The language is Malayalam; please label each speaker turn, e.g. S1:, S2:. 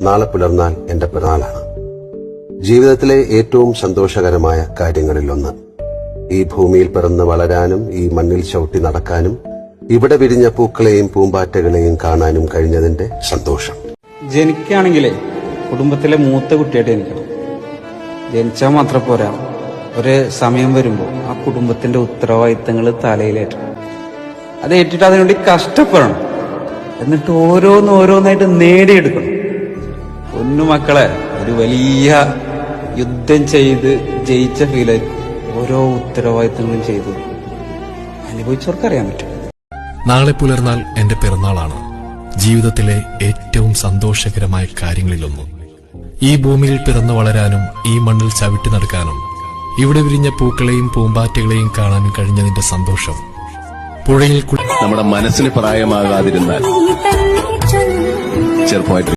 S1: നാളെ പുലർന്നാൽ എന്റെ പിറന്നാളാണ്. ജീവിതത്തിലെ ഏറ്റവും സന്തോഷകരമായ കാര്യങ്ങളിലൊന്ന്. ഈ ഭൂമിയിൽ പിറന്ന് വളരാനും ഈ മണ്ണിൽ ചവിട്ടി നടക്കാനും ഇവിടെ വിരിഞ്ഞ പൂക്കളെയും പൂമ്പാറ്റകളെയും കാണാനും കഴിഞ്ഞതിന്റെ സന്തോഷം.
S2: ജനിക്കുകയാണെങ്കിലേ കുടുംബത്തിലെ മൂത്ത കുട്ടിയായിട്ട് ജനിക്കണം. ജനിച്ചാൽ മാത്രം പോരാ, ഒരു സമയം വരുമ്പോൾ ആ കുടുംബത്തിന്റെ ഉത്തരവാദിത്തങ്ങൾ തലയിലേറ്റണം. അത് ഏറ്റിട്ട് അതിനുവേണ്ടി കഷ്ടപ്പെടണം. എന്നിട്ട് ഓരോന്നായിട്ട് നേടിയെടുക്കണം. പൊന്നുമക്കളെ, ഒരു വലിയ യുദ്ധം ചെയ്ത് ജയിച്ച ഫീലായിരിക്കും ഓരോ ഉത്തരവാദിത്തങ്ങളും ചെയ്ത് അനുഭവിച്ചവർക്കറിയാൻ പറ്റും.
S3: നാളെ പുലർന്നാൽ എന്റെ പിറന്നാളാണ്. ജീവിതത്തിലെ ഏറ്റവും സന്തോഷകരമായ കാര്യങ്ങളിലൊന്ന്. ഈ ഭൂമിയിൽ പിറന്നു വളരാനും ഈ മണ്ണിൽ ചവിട്ടി നടക്കാനും ഇവിടെ വിരിഞ്ഞ പൂക്കളെയും പൂമ്പാറ്റകളെയും കാണാനും കഴിഞ്ഞതിന്റെ സന്തോഷം. പുഴയിൽ
S4: നമ്മുടെ മനസ്സിന് പ്രായമാകാതിരുന്നാൽ ചെറുപ്പമായിട്ട്